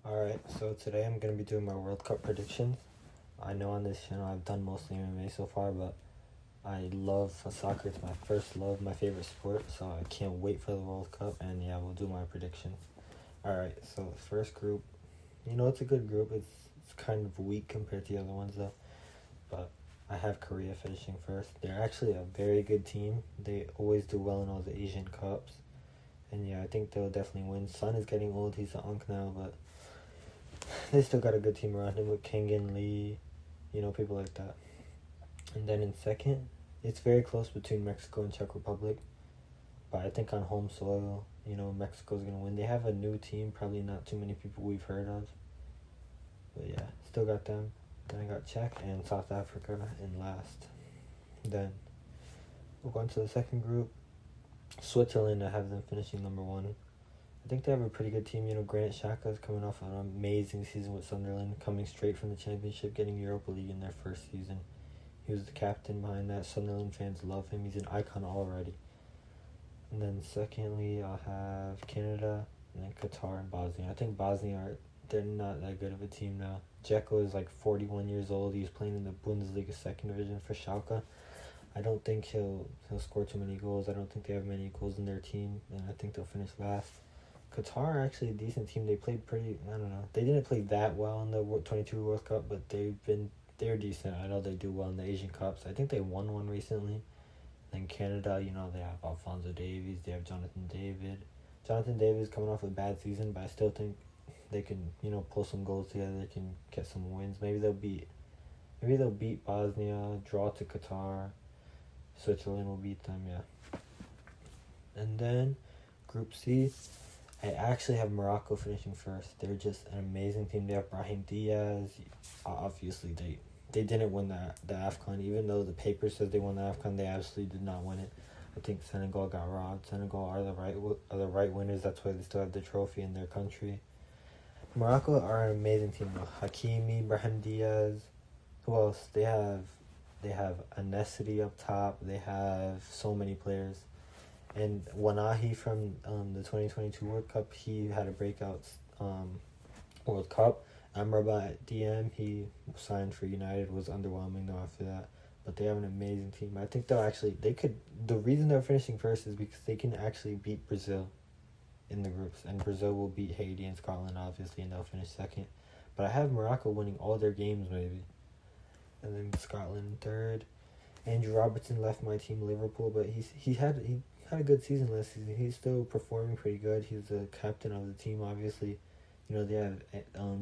Alright, so today I'm going to be doing my World Cup predictions. I know on this channel I've done mostly MMA so far, but I love soccer. It's my first love, my favorite sport, so I can't wait for the World Cup, and yeah, we'll do my predictions. Alright, so the first group, it's a good group. It's kind of weak compared to the other ones, though, but I have Korea finishing first. They're actually a very good team. They always do well in all the Asian Cups, and yeah, I think they'll definitely win. Son is getting old, he's an unk now, but they still got a good team around him with Kengan Lee, people like that. And then in second, it's very close between Mexico and Czech Republic. But I think on home soil, Mexico's going to win. They have a new team, probably not too many people we've heard of. But yeah, still got them. Then I got Czech and South Africa in last. Then we'll go into the second group. Switzerland, I have them finishing number one. I think they have a pretty good team. Granit Xhaka is coming off an amazing season with Sunderland, coming straight from the Championship, getting Europa League in their first season. He was the captain behind that. Sunderland fans love him. He's an icon already. And then secondly, I'll have Canada, and then Qatar and Bosnia. I think Bosnia they're not that good of a team now. Dzeko is like 41 years old. He's playing in the Bundesliga second division for Schalke. I don't think he'll score too many goals. I don't think they have many goals in their team, and I think they'll finish last. Qatar are actually a decent team. They played pretty. I don't know. They didn't play that well in the 22 World Cup, but they're decent. I know they do well in the Asian Cups. I think they won one recently. Then Canada, they have Alphonso Davies. They have Jonathan David. Jonathan David is coming off a bad season, but I still think they can pull some goals together. They can get some wins. Maybe they'll beat Bosnia. Draw to Qatar. Switzerland will beat them. Yeah. And then Group C. I actually have Morocco finishing first. They're just an amazing team. They have Brahim Diaz. Obviously, they didn't win the AFCON. Even though the paper says they won the AFCON, they absolutely did not win it. I think Senegal got robbed. Senegal are the right winners. That's why they still have the trophy in their country. Morocco are an amazing team. Hakimi, Brahim Diaz. Who else? They have Anesity up top. They have so many players. And Wanahi from the 2022 World Cup, he had a breakout World Cup. Amrabat at DM, he signed for United, was underwhelming though after that. But they have an amazing team. I think the reason they're finishing first is because they can actually beat Brazil in the groups. And Brazil will beat Haiti and Scotland, obviously, and they'll finish second. But I have Morocco winning all their games, maybe. And then Scotland third. Andrew Robertson left my team, Liverpool, but he had a good season last season. He's still performing pretty good. He's the captain of the team, obviously. They have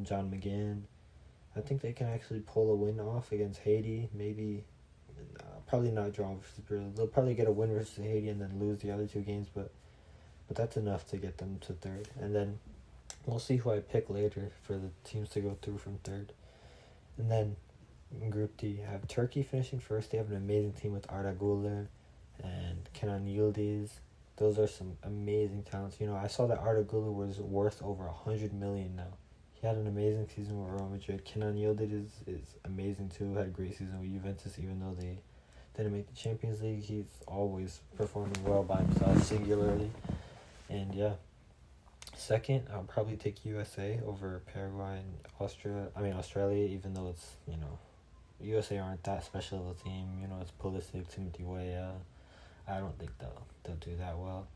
John McGinn. I think they can actually pull a win off against Haiti. Maybe, probably not draw versus Brazil. They'll probably get a win versus Haiti and then lose the other two games, but that's enough to get them to third. And then we'll see who I pick later for the teams to go through from third. And then in Group D, you have Turkey finishing first. They have an amazing team with Arda Güler and Kenan Yildiz. Those are some amazing talents. I saw that Arda Güler was worth over 100 million now. He had an amazing season with Real Madrid. Kenan Yildiz is amazing too. Had a great season with Juventus, even though they didn't make the Champions League. He's always performing well by himself, singularly. And yeah, second, I'll probably take USA over Paraguay and Australia, even though it's, USA aren't that special of a team. It's Pulisic, Timothy Weah. I don't think they'll do that well.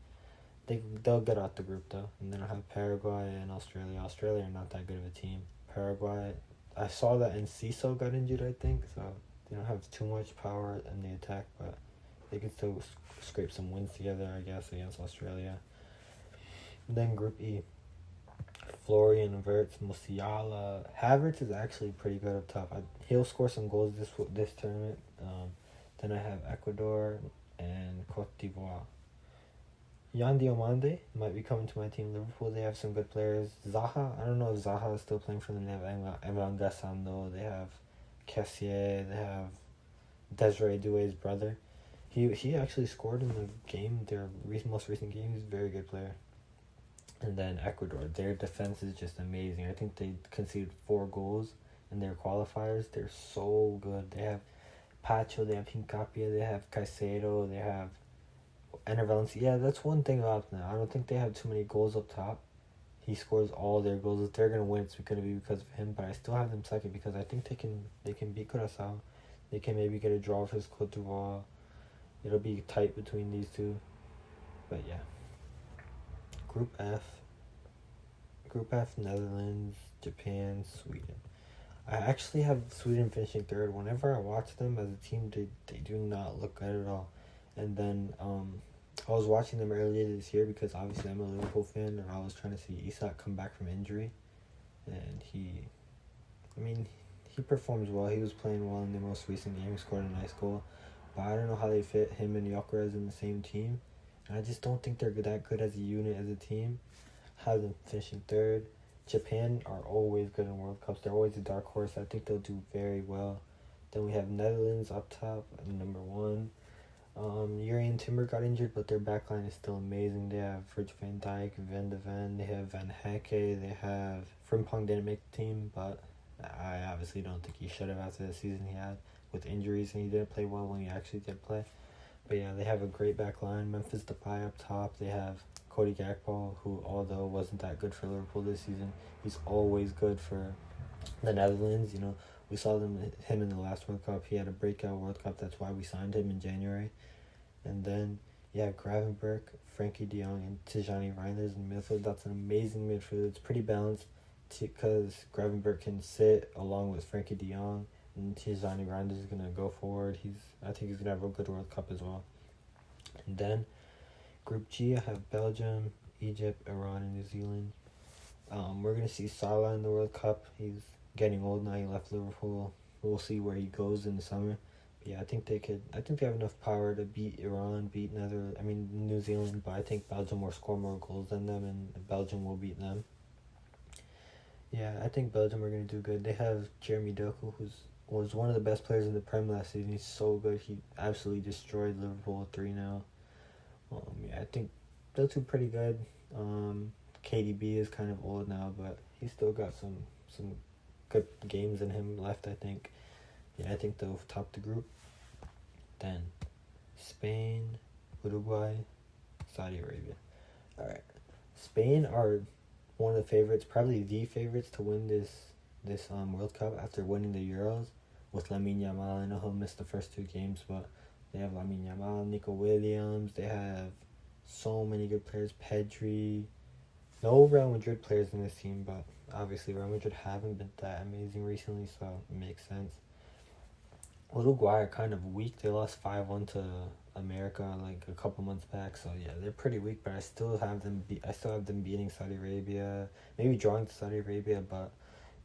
They'll get out the group though. And then I have Paraguay and Australia. Australia are not that good of a team. Paraguay, I saw that Enciso got injured, I think, so they don't have too much power in the attack, but they can still scrape some wins together, I guess, against Australia. And then Group E. Florian Wirtz, Musiala. Havertz is actually pretty good up top. He'll score some goals this tournament. Then I have Ecuador and Cote d'Ivoire. Yan Diomande might be coming to my team. Liverpool, they have some good players. Zaha, I don't know if Zaha is still playing for them. They have Evan Gassando. They have Kessier. They have Desiree Doué's brother. He actually scored in the game, their most recent game. He's a very good player. And then Ecuador, their defense is just amazing. I think they conceded 4 goals in their qualifiers. They're so good. They have Pacho, they have Hincapia, they have Caicedo, they have Ener Valencia. Yeah, that's one thing about them. I don't think they have too many goals up top. He scores all their goals. If they're gonna win, it's gonna be because of him. But I still have them second because I think they can beat Curaçao. They can maybe get a draw versus Cote d'Ivoire. It'll be tight between these two. But yeah. Group F. Group F, Netherlands, Japan, Sweden. I actually have Sweden finishing third. Whenever I watch them as a team, they do not look good at all. And then I was watching them earlier this year because obviously I'm a Liverpool fan, and I was trying to see Isak come back from injury. And he performs well. He was playing well in the most recent game. He scored a nice goal. But I don't know how they fit him and Gyökeres in the same team. And I just don't think they're that good as a unit, as a team. Have them finishing third. Japan are always good in World Cups. They're always a dark horse. I think they'll do very well. Then we have Netherlands up top at number 1. Jurrien Timber got injured, but their backline is still amazing. They have Virgil van Dijk, Van de Ven, they have Van Hecke, they have Frimpong didn't make the team, but I obviously don't think he should have after the season he had with injuries, and he didn't play well when he actually did play. But yeah, they have a great backline. Memphis Depay up top. They have Cody Gakpo, who although wasn't that good for Liverpool this season, he's always good for the Netherlands. You know, we saw him in the last World Cup. He had a breakout World Cup. That's why we signed him in January. And then you have Gravenberch, Frankie de Jong, and Tijani Reinders in midfield. That's an amazing midfield. It's pretty balanced because Gravenberch can sit along with Frankie de Jong, and Tijani Reinders is going to go forward. I think he's going to have a good World Cup as well. And then Group G, I have Belgium, Egypt, Iran, and New Zealand. We're going to see Salah in the World Cup. He's getting old now. He left Liverpool. We'll see where he goes in the summer. But yeah, I think they have enough power to beat Iran, New Zealand. But I think Belgium will score more goals than them, and Belgium will beat them. Yeah, I think Belgium are going to do good. They have Jeremy Doku, was one of the best players in the Prem last season. He's so good. He absolutely destroyed Liverpool 3-0. Yeah, I think they'll do pretty good. KDB is kind of old now, but he's still got some good games in him left, I think. Yeah, I think they'll top the group. Then Spain, Uruguay, Saudi Arabia. Alright. Spain are one of the favorites, probably the favorites to win this World Cup after winning the Euros with Lamine Yamal. I know he'll miss the first 2 games, but they have Lamine Yamal, Nico Williams. They have so many good players. Pedri. No Real Madrid players in this team, but obviously Real Madrid haven't been that amazing recently, so it makes sense. Uruguay are kind of weak. They lost 5-1 to America like a couple months back, so yeah, they're pretty weak. But I still have them beating Saudi Arabia, maybe drawing to Saudi Arabia, but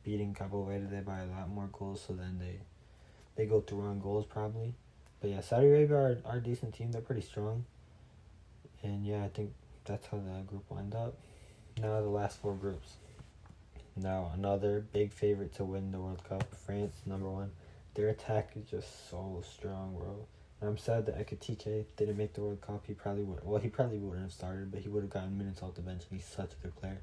beating Cabo Verde by a lot more goals. So then they go through on goals probably. But yeah, Saudi Arabia are a decent team. They're pretty strong, and yeah, I think that's how the group will end up. Now the last 4 groups. Now another big favorite to win the World Cup, France, number 1. Their attack is just so strong, bro. And I'm sad that Ekitike didn't make the World Cup. He probably wouldn't have started, but he would have gotten minutes off the bench, and he's such a good player.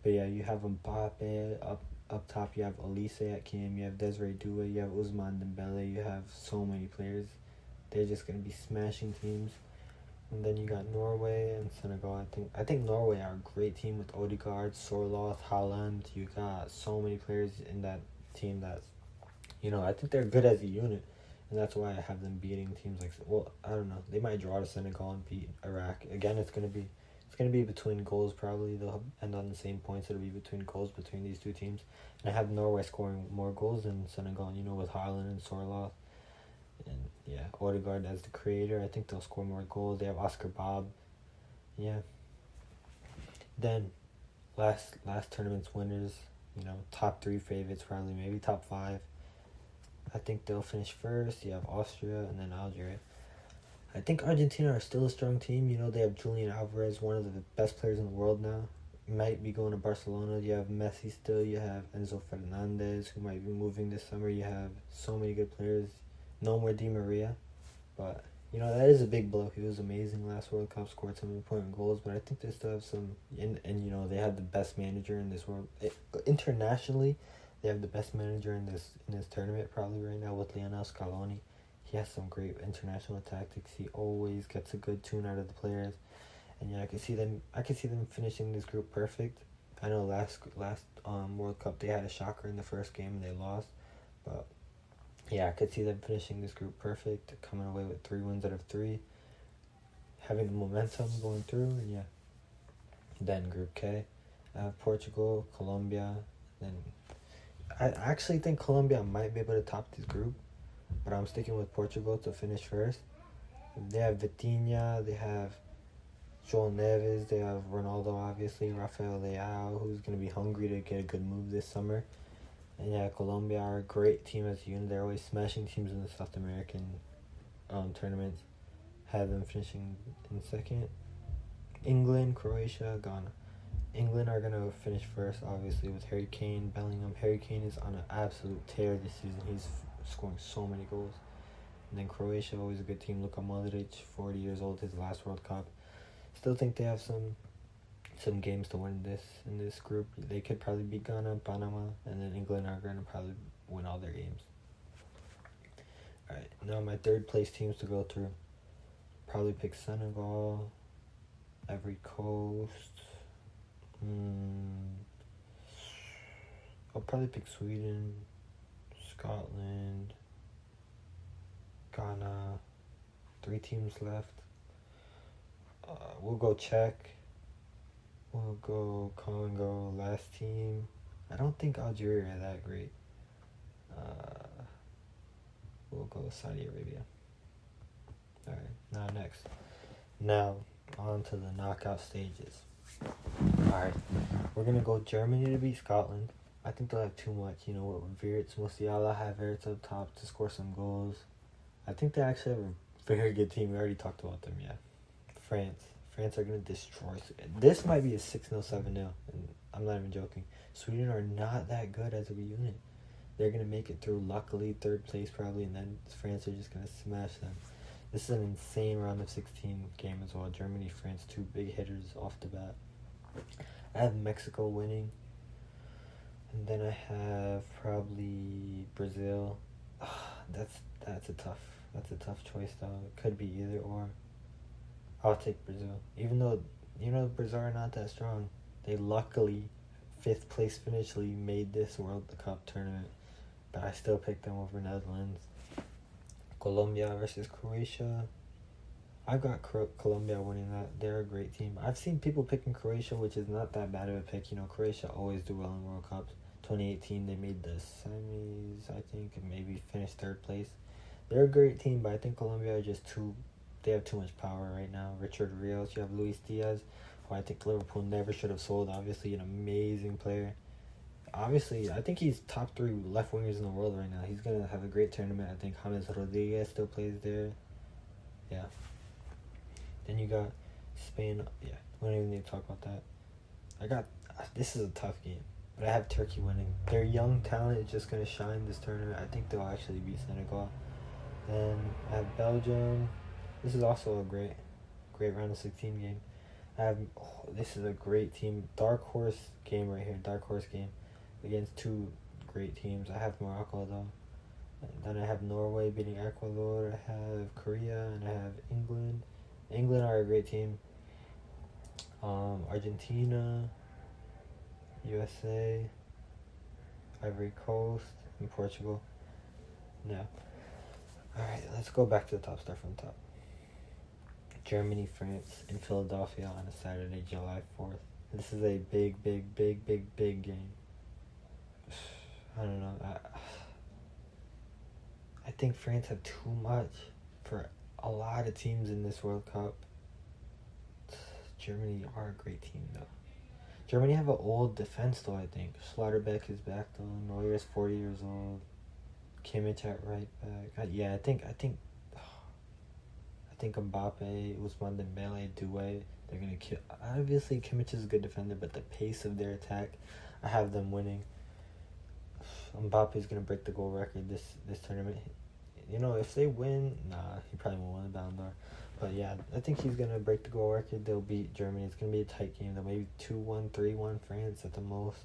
But yeah, you have Mbappe up top. You have Olise at Kim. You have Desiree Doué. You have Ousmane Dembele. You have so many players. They're just gonna be smashing teams. And then you got Norway and Senegal. I think Norway are a great team with Odegaard, Sorloth, Haaland. You got so many players in that team that, I think they're good as a unit. And that's why I have them beating teams like, I don't know. They might draw to Senegal and beat Iraq. Again, it's gonna be between goals probably. They'll end on the same points. It'll be between goals between these 2 teams. And I have Norway scoring more goals than Senegal, with Haaland and Sorloth. And yeah, Odegaard as the creator. I think they'll score more goals. They have Oscar Bob. Yeah. Then last tournament's winners, top 3 favorites probably, maybe top 5. I think they'll finish first. You have Austria and then Algeria. I think Argentina are still a strong team. They have Julian Alvarez, one of the best players in the world now. Might be going to Barcelona. You have Messi still. You have Enzo Fernandez, who might be moving this summer. You have so many good players. No more Di Maria. But, that is a big blow. He was amazing last World Cup, scored some important goals. But I think they still have some... And they have the best manager in this world. Internationally, they have the best manager in this tournament probably right now with Lionel Scaloni. He has some great international tactics. He always gets a good tune out of the players. And yeah, I can see them finishing this group perfect. I know last World Cup they had a shocker in the first game and they lost, but yeah, I could see them finishing this group perfect, coming away with 3 wins out of 3, having the momentum going through, and yeah. Then Group K, I have Portugal, Colombia, then I actually think Colombia might be able to top this group, but I'm sticking with Portugal to finish first. They have Vitinha, they have Joel Neves, they have Ronaldo, obviously, Rafael Leao, who's going to be hungry to get a good move this summer. And yeah, Colombia are a great team as a unit. They're always smashing teams in the South American tournaments. Have them finishing in second. England, Croatia, Ghana. England are going to finish first, obviously, with Harry Kane, Bellingham. Harry Kane is on an absolute tear this season. He's scoring so many goals. And then Croatia, always a good team. Luka Modric, 40 years old, his last World Cup. Still think they have some games to win in this group. They could probably beat Ghana, Panama, and then England are going to probably win all their games. Alright, now my third place teams to go through. Probably pick Senegal, Ivory Coast. I'll probably pick Sweden, Scotland, Ghana. 3 teams left. We'll go Czech. We'll go Congo, last team. I don't think Algeria are that great. We'll go Saudi Arabia. Alright, now on to the knockout stages. Alright, we're going to go Germany to beat Scotland. I think they'll have too much, with Wirtz, Musiala, have Wirtz up top to score some goals. I think they actually have a very good team. We already talked about them, yeah. France are going to destroy. This might be a 6-0, 7-0, and I'm not even joking. Sweden are not that good as a unit. They're going to make it through, luckily, 3rd place probably, and then France are just going to smash them. This is an insane round of 16 game as well. Germany, France, 2 big hitters off the bat. I have Mexico winning, and then I have probably Brazil. That's a tough choice though. It could be either or. I'll take Brazil. Even though, Brazil are not that strong. They luckily, 5th place finishly made this World Cup tournament. But I still picked them over Netherlands. Colombia versus Croatia. I've got Colombia winning that. They're a great team. I've seen people picking Croatia, which is not that bad of a pick. Croatia always do well in World Cups. 2018, they made the semis, I think, and maybe finished 3rd place. They're a great team, but I think Colombia are just they have too much power right now. Richard Rios, you have Luis Diaz, who I think Liverpool never should have sold. Obviously, an amazing player. Obviously, I think he's top 3 left wingers in the world right now. He's going to have a great tournament. I think James Rodriguez still plays there. Yeah. Then you got Spain. Yeah, we don't even need to talk about that. This is a tough game, but I have Turkey winning. Their young talent is just going to shine this tournament. I think they'll actually beat Senegal. Then I have Belgium. This is also a great round of 16 game. This is a great team. Dark horse game right here. Dark horse game against 2 great teams. I have Morocco though. And then I have Norway beating Ecuador. I have Korea and I have England. England are a great team. Argentina, USA, Ivory Coast, and Portugal. Now, alright, let's go back to the top. Start from the top. Germany, France, in Philadelphia on a Saturday, July 4th. This is a big game. I don't know. I think France have too much for a lot of teams in this World Cup. Germany are a great team though. Germany have an old defense though, I think. Schlotterbeck is back though. Neuer is 40 years old. Kimmich at right back. I think Mbappe, Ousmane Dembele, Doué, they're going to kill. Obviously, Kimmich is a good defender, but the pace of their attack, I have them winning. Mbappe is going to break the goal record this tournament. If they win, he probably won't win the Ballon d'Or. But yeah, I think he's going to break the goal record. They'll beat Germany. It's going to be a tight game. They'll maybe 2-1, 3-1 France at the most.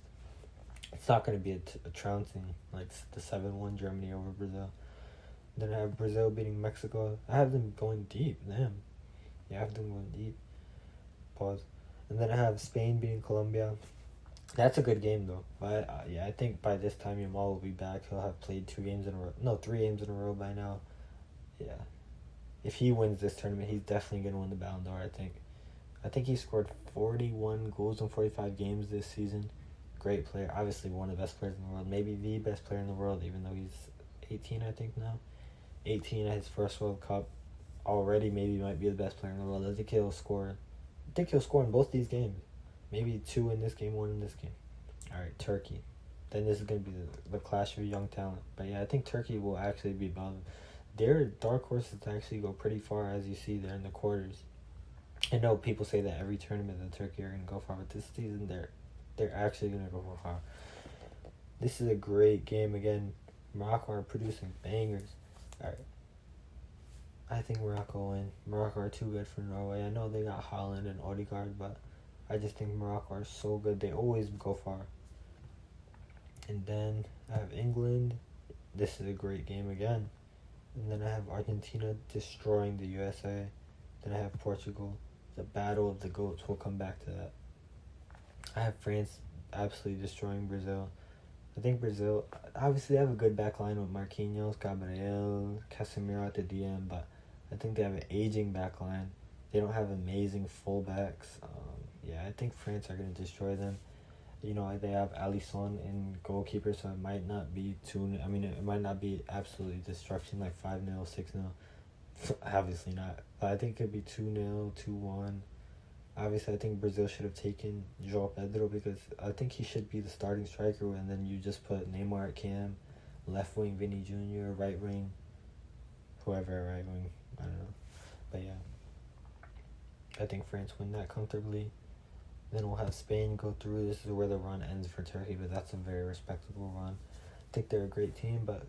It's not going to be a trouncing like the 7-1 Germany over Brazil. Then I have Brazil beating Mexico. I have them going deep. Damn. Yeah, I have them going deep. Pause. And then I have Spain beating Colombia. That's a good game though. But yeah, I think by this time Yamal will be back. He'll have played 2 games in a row. No, 3 games in a row by now. Yeah, if he wins this tournament, he's definitely gonna win the Ballon d'Or. I think. I think he scored 41 goals in 45 games this season. Great player. Obviously one of the best players in the world. Maybe the best player in the world, even though he's 18, I think now. 18 at his first World Cup. Already maybe might be the best player in the world. I think he'll score. I think he'll score in both these games. Maybe 2 in this game, 1 in this game. Alright, Turkey. Then this is going to be the clash of young talent. But yeah, I think Turkey will actually be above. Their dark horses actually go pretty far, as you see there in the quarters. I know people say that every tournament that Turkey are going to go far, but this season they're actually going to go far. This is a great game again. Morocco are producing bangers. Alright. I think Morocco will win. Morocco are too good for Norway. I know they got Haaland and Odegaard, but I just think Morocco are so good. They always go far. And then I have England. This is a great game again. And then I have Argentina destroying the USA. Then I have Portugal. The battle of the GOATs. We'll come back to that. I have France absolutely destroying Brazil. I think Brazil, obviously, they have a good back line with Marquinhos, Gabriel, Casemiro at the DM, but I think they have an aging back line. They don't have amazing fullbacks. Yeah, I think France are going to destroy them. You know, they have Alisson in goalkeeper, so it might not be it might not be absolutely destruction like 5-0, 6-0. Obviously not. But I think it could be 2-0, 2-1. Obviously, I think Brazil should have taken João Pedro because I think he should be the starting striker, and then you just put Neymar at cam, left wing Vini Jr., right wing, whoever at right wing, I don't know. But yeah, I think France win that comfortably. Then we'll have Spain go through. This is where the run ends for Turkey, but that's a very respectable run. I think they're a great team, but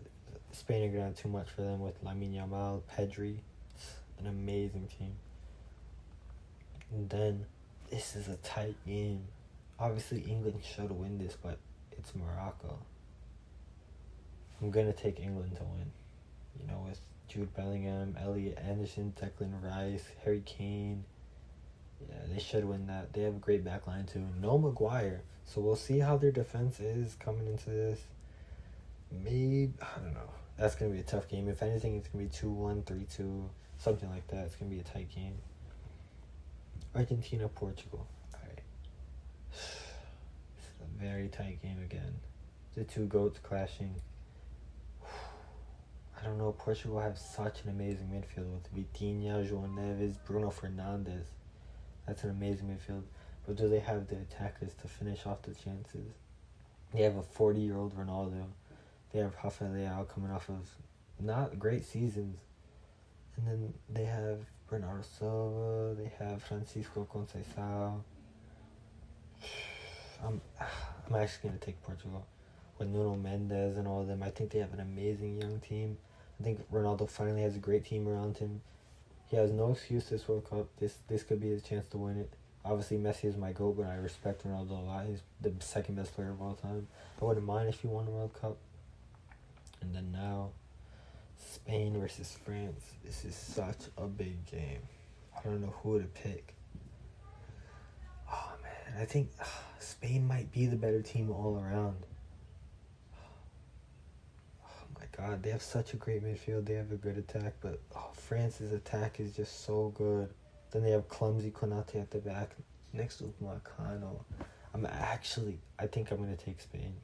Spain are going to have too much for them with Lamine Yamal, Pedri. It's an amazing team. And then this is a tight game. Obviously, England should win this, but it's Morocco. I'm going to take England to win. You know, with Jude Bellingham, Elliot Anderson, Declan Rice, Harry Kane. Yeah, they should win that. They have a great back line too. No Maguire. So we'll see how their defense is coming into this. Maybe, I don't know. That's going to be a tough game. If anything, it's going to be 2-1, 3-2, something like that. It's going to be a tight game. Argentina, Portugal. Alright. This is a very tight game again. The two GOATs clashing. I don't know. Portugal have such an amazing midfield with Vitinha, João Neves, Bruno Fernandes. That's an amazing midfield. But do they have the attackers to finish off the chances? They have a 40-year-old Ronaldo. They have Rafael Leao coming off of not great seasons. And then they have Bernardo Silva. They have Francisco Conceição. I'm actually going to take Portugal. With Nuno Mendes and all of them. I think they have an amazing young team. I think Ronaldo finally has a great team around him. He has no excuse this World Cup. This could be his chance to win it. Obviously, Messi is my GOAT, but I respect Ronaldo a lot. He's the second best player of all time. I wouldn't mind if he won the World Cup. And then now, Spain versus France. This is such a big game. I don't know who to pick. Oh, man. I think Spain might be the better team all around. God, they have such a great midfield. They have a good attack, but France's attack is just so good. Then they have clumsy Konate at the back next to Marcano. I think I'm going to take Spain.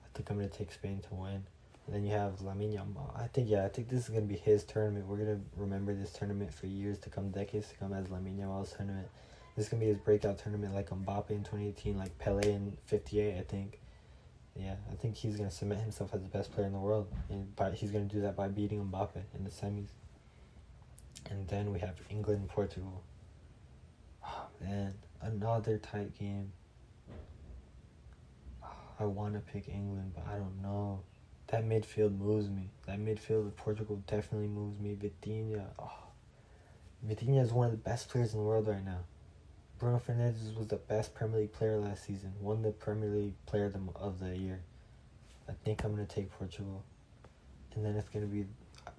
I think I'm going to take Spain to win. And then you have Lamine Yamal. I think this is going to be his tournament. We're going to remember this tournament for years to come, decades to come, as Lamine Yamal's tournament. This is going to be his breakout tournament like Mbappe in 2018, like Pele in 58, I think. Yeah, I think he's going to cement himself as the best player in the world. And he's going to do that by beating Mbappe in the semis. And then we have England and Portugal. Oh, man. Another tight game. I want to pick England, but I don't know. That midfield moves me. That midfield of Portugal definitely moves me. Vitinha. Vitinha is one of the best players in the world right now. Bruno Fernandes was the best Premier League player last season. Won the Premier League Player of the Year. I think I'm going to take Portugal. And then it's going to be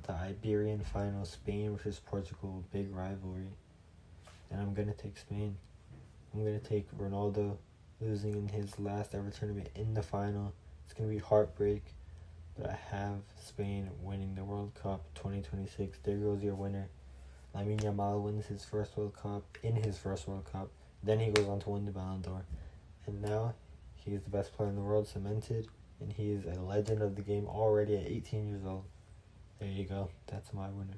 the Iberian final, Spain versus Portugal, big rivalry. And I'm going to take Spain. I'm going to take Ronaldo. losing in his last ever tournament in the final. It's going to be heartbreak, but I have Spain winning the World Cup 2026. There goes your winner. Lamine Yamal wins his first World Cup, then he goes on to win the Ballon d'Or. And now, he is the best player in the world, cemented, and he is a legend of the game already at 18 years old. There you go. That's my winner.